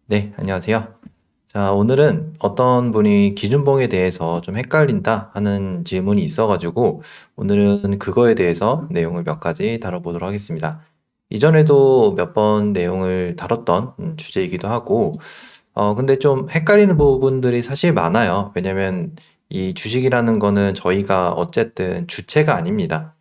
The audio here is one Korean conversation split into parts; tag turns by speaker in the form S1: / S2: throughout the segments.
S1: 네, 안녕하세요. 자, 오늘은 어떤 분이 기준봉에 대해서 좀 헷갈린다 하는 질문이 있어가지고 오늘은 그거에 대해서 내용을 몇 가지 다뤄보도록 하겠습니다. 이전에도 몇 번 내용을 다뤘던 주제이기도 하고, 근데 좀 헷갈리는 부분들이 사실 많아요. 왜냐면 이 주식이라는 거는 저희가 어쨌든 주체가 아닙니다.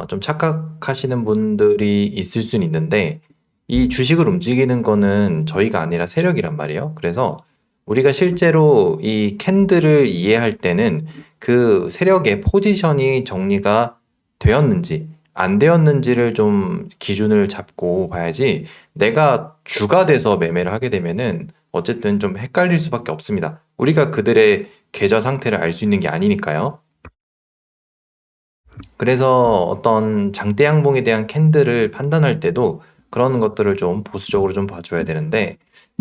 S1: 좀 착각하시는 분들이 있을 수는 있는데, 이 주식을 움직이는 거는 저희가 아니라 세력이란 말이에요. 그래서 우리가 실제로 이 캔들을 이해할 때는 그 세력의 포지션이 정리가 되었는지, 안 되었는지를 좀 기준을 잡고 봐야지, 내가 주가 돼서 매매를 하게 되면은 어쨌든 좀 헷갈릴 수밖에 없습니다. 우리가 그들의 계좌 상태를 알 수 있는 게 아니니까요. 그래서 어떤 장대 양봉에 대한 캔들을 판단할 때도 그런 것들을 좀 보수적으로 좀 봐줘야 되는데,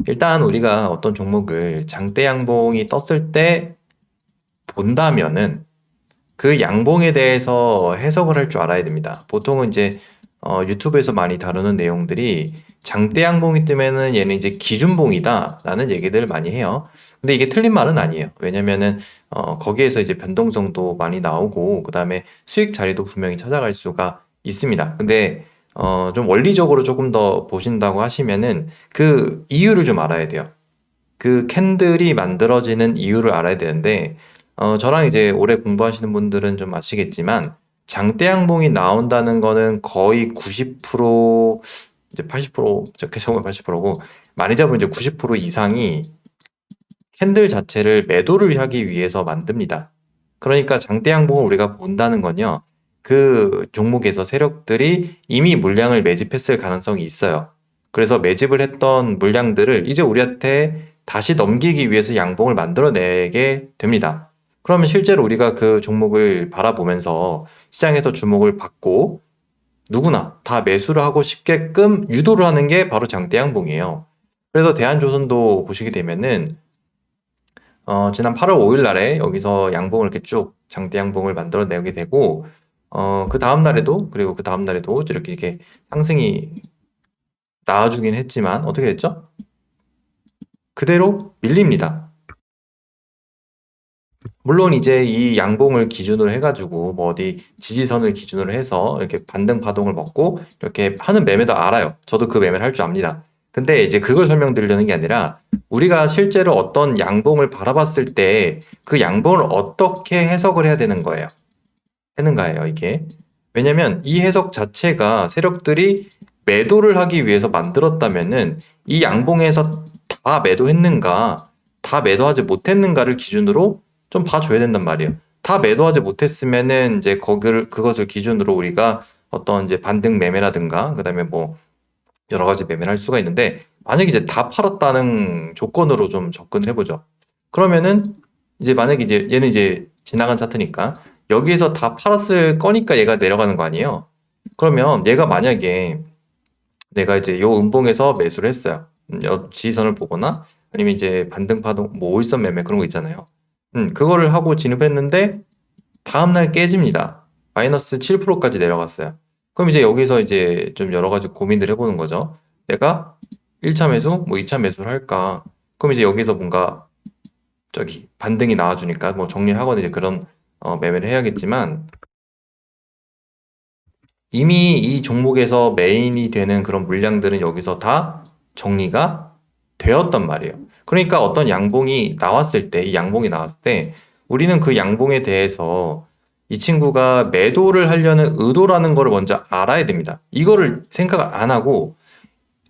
S1: 일단 우리가 어떤 종목을 장대 양봉이 떴을 때 본다면은 그 양봉에 대해서 해석을 할 줄 알아야 됩니다. 보통은 이제 유튜브에서 많이 다루는 내용들이 장대 양봉이 뜨면은 얘는 이제 기준봉이다라는 얘기들을 많이 해요. 근데 이게 틀린 말은 아니에요. 왜냐면은 거기에서 이제 변동성도 많이 나오고 그다음에 수익 자리도 분명히 찾아갈 수가 있습니다. 근데 좀 원리적으로 조금 더 보신다고 하시면은 그 이유를 좀 알아야 돼요. 그 캔들이 만들어지는 이유를 알아야 되는데, 저랑 이제 오래 공부하시는 분들은 좀 아시겠지만, 장대양봉이 나온다는 거는 거의 90%, 이제 80%, 적게 80%고, 많이 잡으면 이제 90% 이상이 캔들 자체를 매도를 하기 위해서 만듭니다. 그러니까 장대양봉을 우리가 본다는 건요, 그 종목에서 세력들이 이미 물량을 매집했을 가능성이 있어요. 그래서 매집을 했던 물량들을 이제 우리한테 다시 넘기기 위해서 양봉을 만들어내게 됩니다. 그러면 실제로 우리가 그 종목을 바라보면서 시장에서 주목을 받고 누구나 다 매수를 하고 싶게끔 유도를 하는 게 바로 장대양봉이에요. 그래서 대한조선도 보시게 되면은 지난 8월 5일 날에 여기서 양봉을 이렇게 쭉 장대 양봉을 만들어내게 되고, 그 다음 날에도, 그리고 그 다음 날에도 이렇게 상승이 나와주긴 했지만, 어떻게 됐죠? 그대로 밀립니다. 물론 이제 이 양봉을 기준으로 해가지고, 뭐 어디 지지선을 기준으로 해서 이렇게 반등 파동을 먹고, 이렇게 하는 매매도 알아요. 저도 그 매매를 할 줄 압니다. 근데 이제 그걸 설명드리려는 게 아니라, 우리가 실제로 어떤 양봉을 바라봤을 때, 그 양봉을 어떻게 해석을 해야 되는 거예요. 했는가예요, 이게. 왜냐면 이 해석 자체가 세력들이 매도를 하기 위해서 만들었다면은 이 양봉에서 다 매도했는가, 다 매도하지 못했는가를 기준으로 좀 봐줘야 된단 말이에요. 다 매도하지 못했으면은 이제 그것을 기준으로 우리가 어떤 이제 반등 매매라든가, 그다음에 뭐 여러 가지 매매를 할 수가 있는데, 만약에 이제 다 팔았다는 조건으로 좀 접근을 해보죠. 그러면은 이제 만약에 이제 얘는 이제 지나간 차트니까 여기에서 다 팔았을 거니까 얘가 내려가는 거 아니에요? 그러면 얘가 만약에 내가 이제 요 음봉에서 매수를 했어요. 지지선을 보거나 아니면 이제 반등 파동, 뭐 오일선 매매 그런 거 있잖아요. 그거를 하고 진입했는데 다음날 깨집니다. 마이너스 7%까지 내려갔어요. 그럼 이제 여기서 이제 좀 여러 가지 고민들 해보는 거죠. 내가 1차 매수, 뭐 2차 매수를 할까? 그럼 이제 여기서 뭔가 저기 반등이 나와주니까 뭐 정리를 하거나 이제 그런 매매를 해야겠지만, 이미 이 종목에서 메인이 되는 그런 물량들은 여기서 다 정리가 되었단 말이에요. 그러니까 어떤 양봉이 나왔을 때, 이 양봉이 나왔을 때, 우리는 그 양봉에 대해서 이 친구가 매도를 하려는 의도라는 거를 먼저 알아야 됩니다. 이거를 생각 안 하고,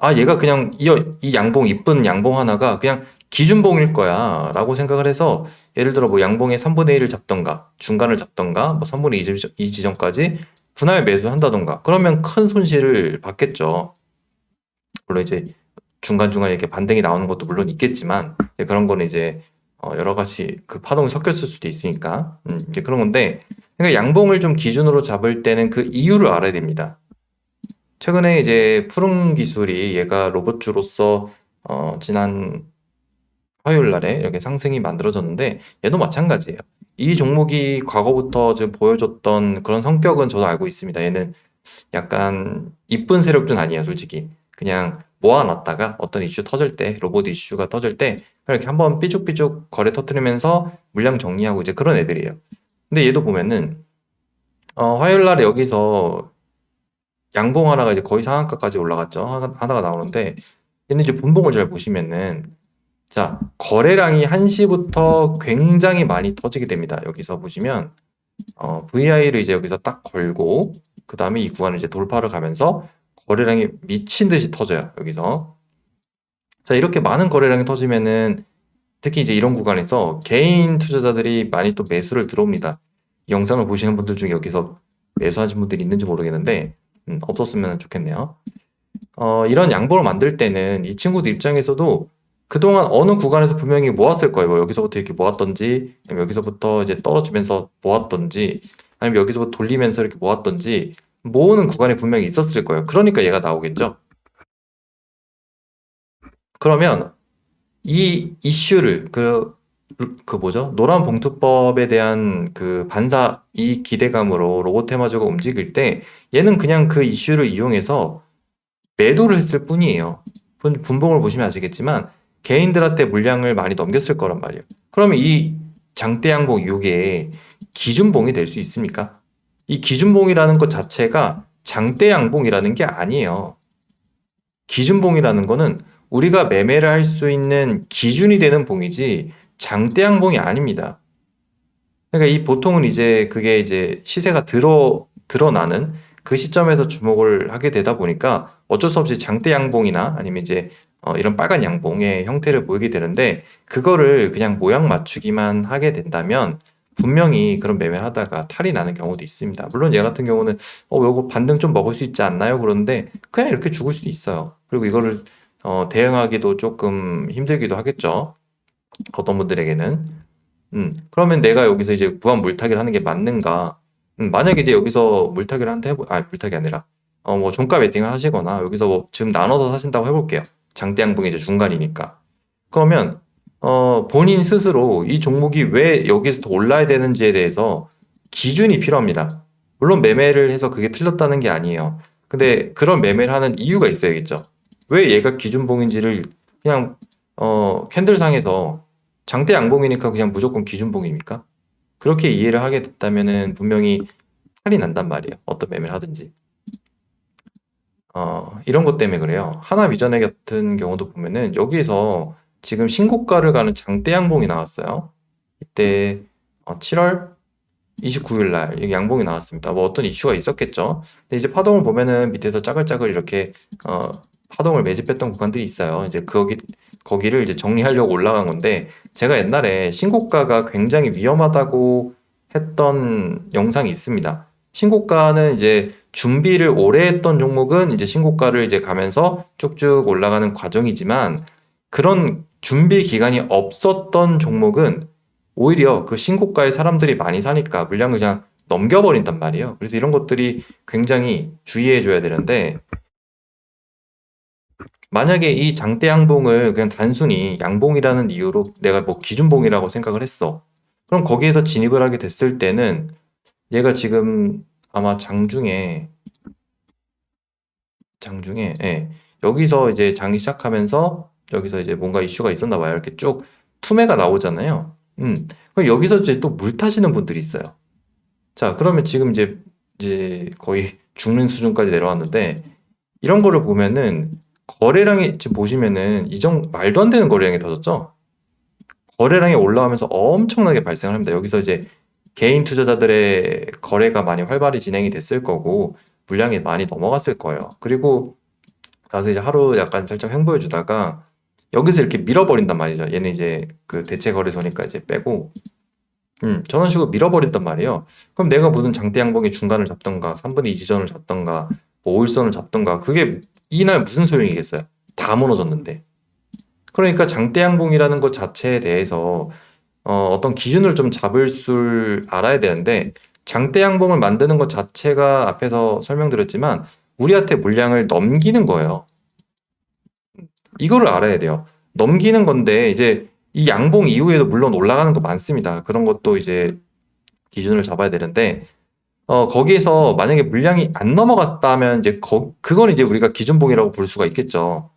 S1: 아, 얘가 그냥 이 양봉, 이쁜 양봉 하나가 그냥 기준봉일 거야 라고 생각을 해서, 예를 들어 뭐 양봉의 3분의 1을 잡던가, 중간을 잡던가, 뭐 3분의 2 지점까지 분할 매수한다던가, 그러면 큰 손실을 받겠죠. 물론 이제 중간중간 이렇게 반등이 나오는 것도 물론 있겠지만, 이제 그런 거는 이제 여러 가지 그 파동이 섞였을 수도 있으니까, 이제 그런 건데, 그러니까 양봉을 좀 기준으로 잡을 때는 그 이유를 알아야 됩니다. 최근에 이제 푸른 기술이 얘가 로봇주로서 지난 화요일 날에 이렇게 상승이 만들어졌는데, 얘도 마찬가지예요. 이 종목이 과거부터 지금 보여줬던 그런 성격은 저도 알고 있습니다. 얘는 약간 이쁜 세력준 아니에요, 솔직히. 그냥 모아놨다가 어떤 이슈 터질 때, 로봇 이슈가 터질 때 이렇게 한번 삐죽삐죽 거래 터트리면서 물량 정리하고 이제 그런 애들이에요. 근데 얘도 보면은 화요일 날에 여기서 양봉 하나가 이제 거의 상한가까지 올라갔죠. 하나가 나오는데 얘는 이제 분봉을 잘 보시면은 자, 거래량이 1시부터 굉장히 많이 터지게 됩니다. 여기서 보시면 VI를 이제 여기서 딱 걸고 그 다음에 이 구간을 이제 돌파를 가면서 거래량이 미친 듯이 터져요. 여기서. 자, 이렇게 많은 거래량이 터지면은 특히 이제 이런 구간에서 개인 투자자들이 많이 또 매수를 들어옵니다. 이 영상을 보시는 분들 중에 여기서 매수하신 분들이 있는지 모르겠는데 없었으면 좋겠네요. 이런 양봉을 만들 때는 이 친구들 입장에서도 그동안 어느 구간에서 분명히 모았을 거예요. 뭐 여기서부터 이렇게 모았던지, 아니면 여기서부터 이제 떨어지면서 모았던지, 아니면 여기서부터 돌리면서 이렇게 모았던지, 모으는 구간이 분명히 있었을 거예요. 그러니까 얘가 나오겠죠. 그러면 이 이슈를 그 뭐죠? 노란 봉투법에 대한 그 반사 이 기대감으로 로봇 테마주가 움직일 때 얘는 그냥 그 이슈를 이용해서 매도를 했을 뿐이에요. 분봉을 보시면 아시겠지만 개인들한테 물량을 많이 넘겼을 거란 말이에요. 그러면 이 장대양봉 이게 기준봉이 될 수 있습니까? 이 기준봉이라는 것 자체가 장대양봉이라는 게 아니에요. 기준봉이라는 거는 우리가 매매를 할 수 있는 기준이 되는 봉이지 장대양봉이 아닙니다. 그러니까 이 보통은 이제 그게 이제 시세가 드러나는 그 시점에서 주목을 하게 되다 보니까 어쩔 수 없이 장대 양봉이나 아니면 이제 이런 빨간 양봉의 형태를 보이게 되는데 그거를 그냥 모양 맞추기만 하게 된다면 분명히 그런 매매를 하다가 탈이 나는 경우도 있습니다. 물론 얘 같은 경우는 요거 반등 좀 먹을 수 있지 않나요? 그런데 그냥 이렇게 죽을 수도 있어요. 그리고 이거를 대응하기도 조금 힘들기도 하겠죠. 어떤 분들에게는. 그러면 내가 여기서 이제 무한 물타기를 하는 게 맞는가? 만약에 이제 여기서 물타기를 물타기 아니라, 뭐 종가 베팅을 하시거나 여기서 뭐 지금 나눠서 사신다고 해볼게요. 장대 양봉이 이제 중간이니까. 그러면, 본인 스스로 이 종목이 왜 여기서 더 올라야 되는지에 대해서 기준이 필요합니다. 물론 매매를 해서 그게 틀렸다는 게 아니에요. 근데 그런 매매를 하는 이유가 있어야겠죠. 왜 얘가 기준봉인지를 그냥, 캔들상에서 장대 양봉이니까 그냥 무조건 기준봉입니까? 그렇게 이해를 하게 됐다면은 분명히 탈이 난단 말이에요. 어떤 매매를 하든지. 이런 것 때문에 그래요. 하나미전에 같은 경우도 보면은 여기에서 지금 신고가를 가는 장대 양봉이 나왔어요. 이때 7월 29일 날 여기 양봉이 나왔습니다. 뭐 어떤 이슈가 있었겠죠. 근데 이제 파동을 보면은 밑에서 짜글짜글 이렇게 파동을 매집했던 구간들이 있어요. 이제 거기를 이제 정리하려고 올라간 건데 제가 옛날에 신고가가 굉장히 위험하다고 했던 영상이 있습니다. 신고가는 이제 준비를 오래 했던 종목은 이제 신고가를 이제 가면서 쭉쭉 올라가는 과정이지만 그런 준비 기간이 없었던 종목은 오히려 그 신고가에 사람들이 많이 사니까 물량을 그냥 넘겨버린단 말이에요. 그래서 이런 것들이 굉장히 주의해줘야 되는데 만약에 이 장대 양봉을 그냥 단순히 양봉이라는 이유로 내가 뭐 기준봉이라고 생각을 했어. 그럼 거기에서 진입을 하게 됐을 때는 얘가 지금 아마 장중에 예, 여기서 이제 장이 시작하면서 여기서 이제 뭔가 이슈가 있었나 봐요. 이렇게 쭉 투매가 나오잖아요. 그럼 여기서 이제 또 물 타시는 분들이 있어요. 자, 그러면 지금 이제 거의 죽는 수준까지 내려왔는데 이런 거를 보면은 거래량이 지금 보시면은 말도 안 되는 거래량이 터졌죠. 거래량이 올라오면서 엄청나게 발생을 합니다. 여기서 이제 개인 투자자들의 거래가 많이 활발히 진행이 됐을 거고 물량이 많이 넘어갔을 거예요. 그리고 나서 이제 하루 약간 살짝 횡보해 주다가 여기서 이렇게 밀어버린단 말이죠. 얘는 이제 그 대체 거래소니까 이제 빼고 저런 식으로 밀어버린단 말이에요. 그럼 내가 무슨 장대 양봉의 중간을 잡던가 3분의 2 지점을 잡던가 뭐 5일선을 잡던가 그게 이날 무슨 소용이겠어요? 다 무너졌는데. 그러니까 장대 양봉이라는 것 자체에 대해서 어떤 기준을 좀 잡을 줄 알아야 되는데 장대 양봉을 만드는 것 자체가 앞에서 설명드렸지만 우리한테 물량을 넘기는 거예요. 이거를 알아야 돼요. 넘기는 건데 이제 이 양봉 이후에도 물론 올라가는 거 많습니다. 그런 것도 이제 기준을 잡아야 되는데 거기에서 만약에 물량이 안 넘어갔다면 이제 그건 이제 우리가 기준봉이라고 볼 수가 있겠죠.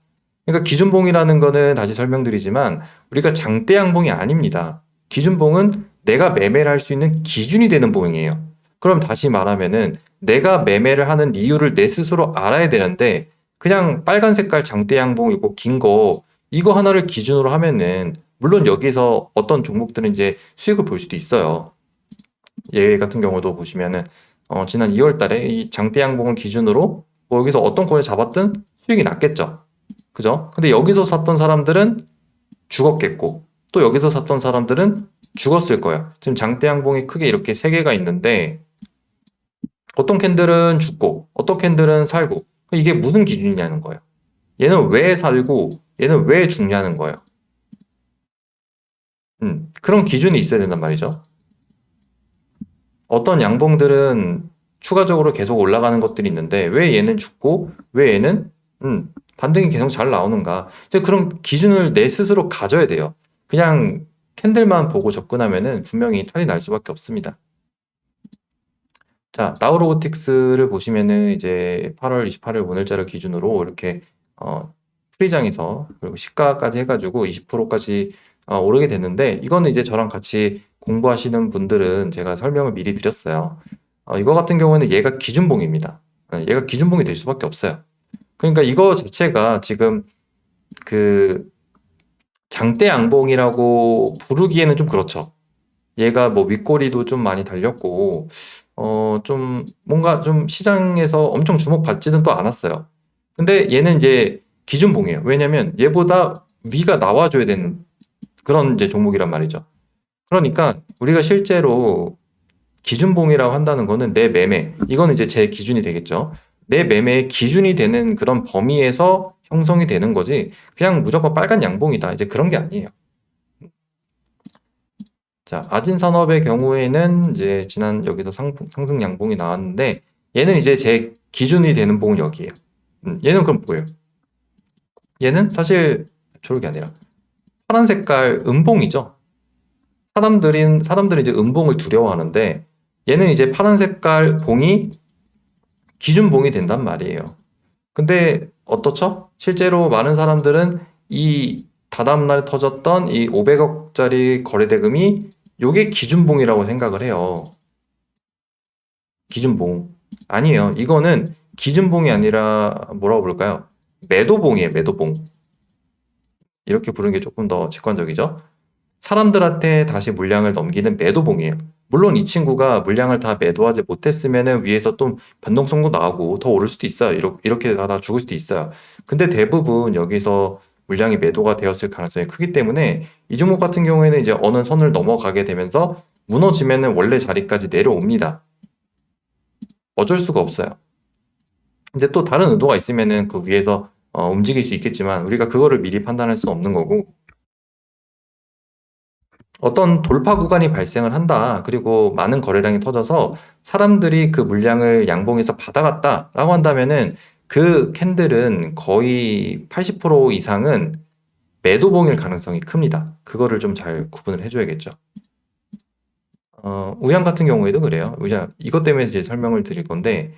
S1: 그러니까 기준봉이라는 거는 다시 설명드리지만 우리가 장대 양봉이 아닙니다. 기준봉은 내가 매매를 할 수 있는 기준이 되는 봉이에요. 그럼 다시 말하면은 내가 매매를 하는 이유를 내 스스로 알아야 되는데 그냥 빨간 색깔 장대 양봉이고 긴 거 이거 하나를 기준으로 하면은 물론 여기서 어떤 종목들은 이제 수익을 볼 수도 있어요. 얘 같은 경우도 보시면은 지난 2월 달에 이 장대 양봉을 기준으로 뭐 여기서 어떤 코인을 잡았든 수익이 났겠죠. 그죠? 근데 여기서 샀던 사람들은 죽었겠고 또 여기서 샀던 사람들은 죽었을 거예요. 지금 장대 양봉이 크게 이렇게 세 개가 있는데 어떤 캔들은 죽고 어떤 캔들은 살고 이게 무슨 기준이냐는 거예요. 얘는 왜 살고 얘는 왜 죽냐는 거예요. 그런 기준이 있어야 된단 말이죠. 어떤 양봉들은 추가적으로 계속 올라가는 것들이 있는데 왜 얘는 죽고 왜 얘는 반등이 계속 잘 나오는가. 이제 그런 기준을 내 스스로 가져야 돼요. 그냥 캔들만 보고 접근하면은 분명히 탈이 날 수밖에 없습니다. 자, 나우로보틱스를 보시면은 이제 8월 28일 오늘자를 기준으로 이렇게 프리장에서 그리고 시가까지 해가지고 20%까지 오르게 됐는데 이거는 이제 저랑 같이 공부하시는 분들은 제가 설명을 미리 드렸어요. 이거 같은 경우에는 얘가 기준봉입니다. 얘가 기준봉이 될 수밖에 없어요. 그러니까 이거 자체가 지금 그 장대 양봉이라고 부르기에는 좀 그렇죠. 얘가 뭐 윗꼬리도 좀 많이 달렸고, 좀 뭔가 좀 시장에서 엄청 주목받지는 또 않았어요. 근데 얘는 이제 기준봉이에요. 왜냐면 얘보다 위가 나와줘야 되는 그런 이제 종목이란 말이죠. 그러니까 우리가 실제로 기준봉이라고 한다는 거는 내 매매, 이거는 이제 제 기준이 되겠죠. 내 매매의 기준이 되는 그런 범위에서 형성이 되는 거지, 그냥 무조건 빨간 양봉이다. 이제 그런 게 아니에요. 자, 아진산업의 경우에는 이제 지난 여기서 상승 양봉이 나왔는데 얘는 이제 제 기준이 되는 봉은 여기에요. 얘는 그럼 뭐예요? 얘는 사실 저렇게 아니라 파란 색깔 음봉이죠. 사람들이 이제 음봉을 두려워하는데 얘는 이제 파란 색깔 봉이 기준봉이 된단 말이에요. 근데 어떻죠? 실제로 많은 사람들은 이 다다음날 터졌던 이 500억짜리 거래대금이 요게 기준봉이라고 생각을 해요. 기준봉. 아니에요. 이거는 기준봉이 아니라 뭐라고 부를까요? 매도봉이에요. 매도봉. 이렇게 부르는 게 조금 더 직관적이죠? 사람들한테 다시 물량을 넘기는 매도봉이에요. 물론 이 친구가 물량을 다 매도하지 못했으면 위에서 또 변동성도 나오고 더 오를 수도 있어요. 이렇게 다 죽을 수도 있어요. 근데 대부분 여기서 물량이 매도가 되었을 가능성이 크기 때문에 이 종목 같은 경우에는 이제 어느 선을 넘어가게 되면서 무너지면은 원래 자리까지 내려옵니다. 어쩔 수가 없어요. 근데 또 다른 의도가 있으면은 그 위에서 움직일 수 있겠지만 우리가 그거를 미리 판단할 수는 없는 거고, 어떤 돌파 구간이 발생을 한다. 그리고 많은 거래량이 터져서 사람들이 그 물량을 양봉에서 받아갔다라고 한다면은 그 캔들은 거의 80% 이상은 매도봉일 가능성이 큽니다. 그거를 좀 잘 구분을 해줘야겠죠. 우양 같은 경우에도 그래요. 이것 때문에 이제 설명을 드릴 건데,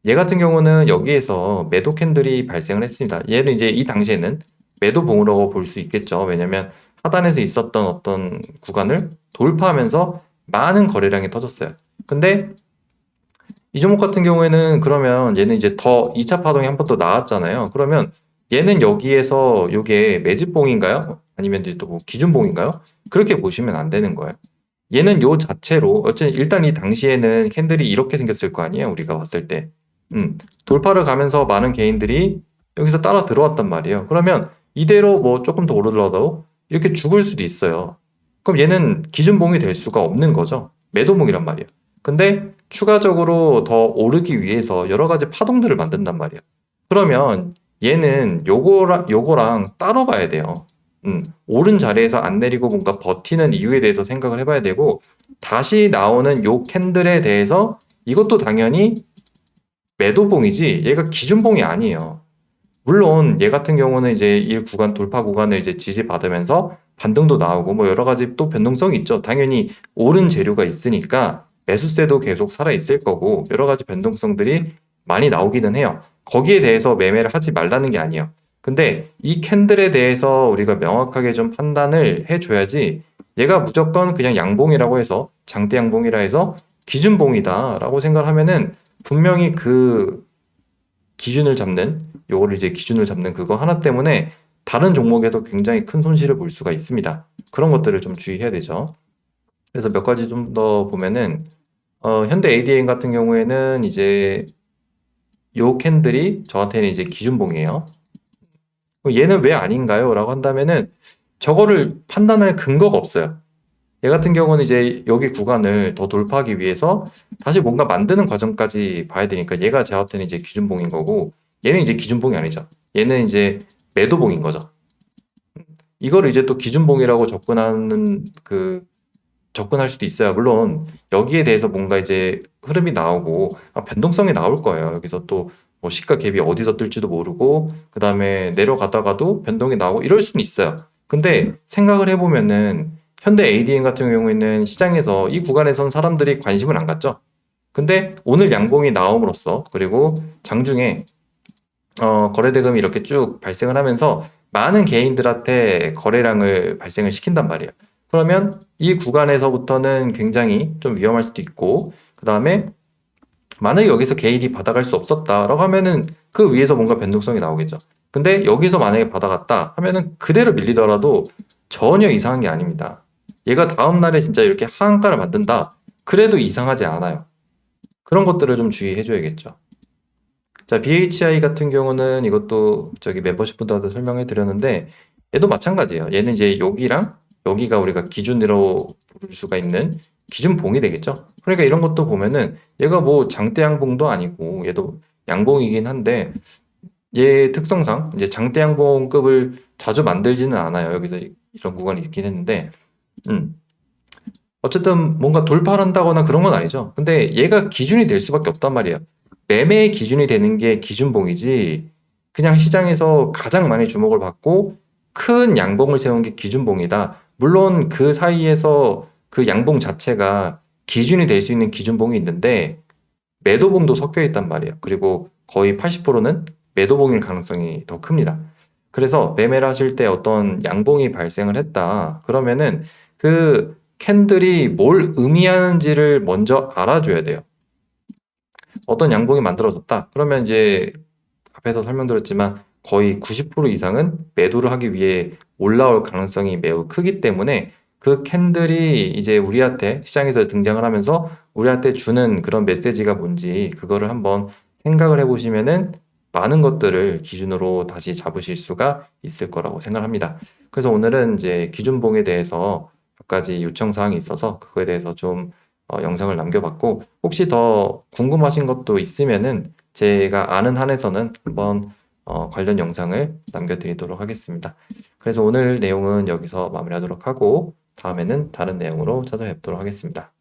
S1: 얘 같은 경우는 여기에서 매도 캔들이 발생을 했습니다. 얘는 이제 이 당시에는 매도봉으로 볼 수 있겠죠. 왜냐면 하단에서 있었던 어떤 구간을 돌파하면서 많은 거래량이 터졌어요. 근데 이 종목 같은 경우에는 그러면 얘는 이제 더 2차 파동이 한 번 더 나왔잖아요. 그러면 얘는 여기에서 이게 매집봉인가요? 아니면 또 뭐 기준봉인가요? 그렇게 보시면 안 되는 거예요. 얘는 요 자체로 어쨌든 일단 이 당시에는 캔들이 이렇게 생겼을 거 아니에요. 우리가 봤을 때. 돌파를 가면서 많은 개인들이 여기서 따라 들어왔단 말이에요. 그러면 이대로 뭐 조금 더 오르더라도 이렇게 죽을 수도 있어요. 그럼 얘는 기준봉이 될 수가 없는 거죠. 매도봉이란 말이에요. 근데 추가적으로 더 오르기 위해서 여러 가지 파동들을 만든단 말이에요. 그러면 얘는 요거랑 따로 봐야 돼요. 오른 자리에서 안 내리고 뭔가 버티는 이유에 대해서 생각을 해봐야 되고, 다시 나오는 요 캔들에 대해서 이것도 당연히 매도봉이지 얘가 기준봉이 아니에요. 물론 얘 같은 경우는 이제 이 구간 돌파 구간을 이제 지지받으면서 반등도 나오고 뭐 여러 가지 또 변동성이 있죠. 당연히 오른 재료가 있으니까 매수세도 계속 살아 있을 거고 여러 가지 변동성들이 많이 나오기는 해요. 거기에 대해서 매매를 하지 말라는 게 아니에요. 근데 이 캔들에 대해서 우리가 명확하게 좀 판단을 해줘야지 얘가 무조건 그냥 양봉이라고 해서 장대 양봉이라 해서 기준봉이다라고 생각하면은 분명히 그 기준을 잡는 요거를 이제 기준을 잡는 그거 하나 때문에 다른 종목에도 굉장히 큰 손실을 볼 수가 있습니다. 그런 것들을 좀 주의해야 되죠. 그래서 몇 가지 좀 더 보면은 현대 ADM 같은 경우에는 이제 요 캔들이 저한테는 이제 기준봉이에요. 얘는 왜 아닌가요? 라고 한다면은 저거를 판단할 근거가 없어요. 얘 같은 경우는 이제 여기 구간을 더 돌파하기 위해서 다시 뭔가 만드는 과정까지 봐야 되니까 얘가 저한테는 이제 기준봉인 거고 얘는 이제 기준봉이 아니죠. 얘는 이제 매도봉인 거죠. 이거를 이제 또 기준봉이라고 접근할 수도 있어요. 물론 여기에 대해서 뭔가 이제 흐름이 나오고 변동성이 나올 거예요. 여기서 또 뭐 시가 갭이 어디서 뜰지도 모르고 그 다음에 내려가다가도 변동이 나오고 이럴 수는 있어요. 근데 생각을 해보면은 현대 ADM 같은 경우에는 시장에서 이 구간에선 사람들이 관심을 안 갖죠. 근데 오늘 양봉이 나옴으로써 그리고 장중에 거래대금이 이렇게 쭉 발생을 하면서 많은 개인들한테 거래량을 발생을 시킨단 말이에요. 그러면 이 구간에서부터는 굉장히 좀 위험할 수도 있고, 그 다음에 만약에 여기서 개인이 받아갈 수 없었다라고 하면은 그 위에서 뭔가 변동성이 나오겠죠. 근데 여기서 만약에 받아갔다 하면은 그대로 밀리더라도 전혀 이상한 게 아닙니다. 얘가 다음날에 진짜 이렇게 하한가를 만든다. 그래도 이상하지 않아요. 그런 것들을 좀 주의해줘야겠죠. 자, BHI 같은 경우는 이것도 저기 멤버십 분들한테 설명해 드렸는데 얘도 마찬가지예요. 얘는 이제 여기랑 여기가 우리가 기준으로 부를 수가 있는 기준봉이 되겠죠. 그러니까 이런 것도 보면은 얘가 뭐 장대 양봉도 아니고 얘도 양봉이긴 한데 얘 특성상 이제 장대 양봉급을 자주 만들지는 않아요. 여기서 이런 구간이 있긴 했는데 어쨌든 뭔가 돌파를 한다거나 그런 건 아니죠. 근데 얘가 기준이 될 수밖에 없단 말이에요. 매매의 기준이 되는 게 기준봉이지 그냥 시장에서 가장 많이 주목을 받고 큰 양봉을 세운 게 기준봉이다. 물론 그 사이에서 그 양봉 자체가 기준이 될 수 있는 기준봉이 있는데 매도봉도 섞여 있단 말이에요. 그리고 거의 80%는 매도봉일 가능성이 더 큽니다. 그래서 매매를 하실 때 어떤 양봉이 발생을 했다. 그러면은 그 캔들이 뭘 의미하는지를 먼저 알아줘야 돼요. 어떤 양봉이 만들어졌다. 그러면 이제 앞에서 설명드렸지만 거의 90% 이상은 매도를 하기 위해 올라올 가능성이 매우 크기 때문에 그 캔들이 이제 우리한테 시장에서 등장을 하면서 우리한테 주는 그런 메시지가 뭔지 그거를 한번 생각을 해보시면은 많은 것들을 기준으로 다시 잡으실 수가 있을 거라고 생각합니다. 그래서 오늘은 이제 기준봉에 대해서 몇 가지 요청 사항이 있어서 그거에 대해서 좀 영상을 남겨봤고 혹시 더 궁금하신 것도 있으면은 제가 아는 한에서는 한번 관련 영상을 남겨드리도록 하겠습니다. 그래서 오늘 내용은 여기서 마무리하도록 하고 다음에는 다른 내용으로 찾아뵙도록 하겠습니다.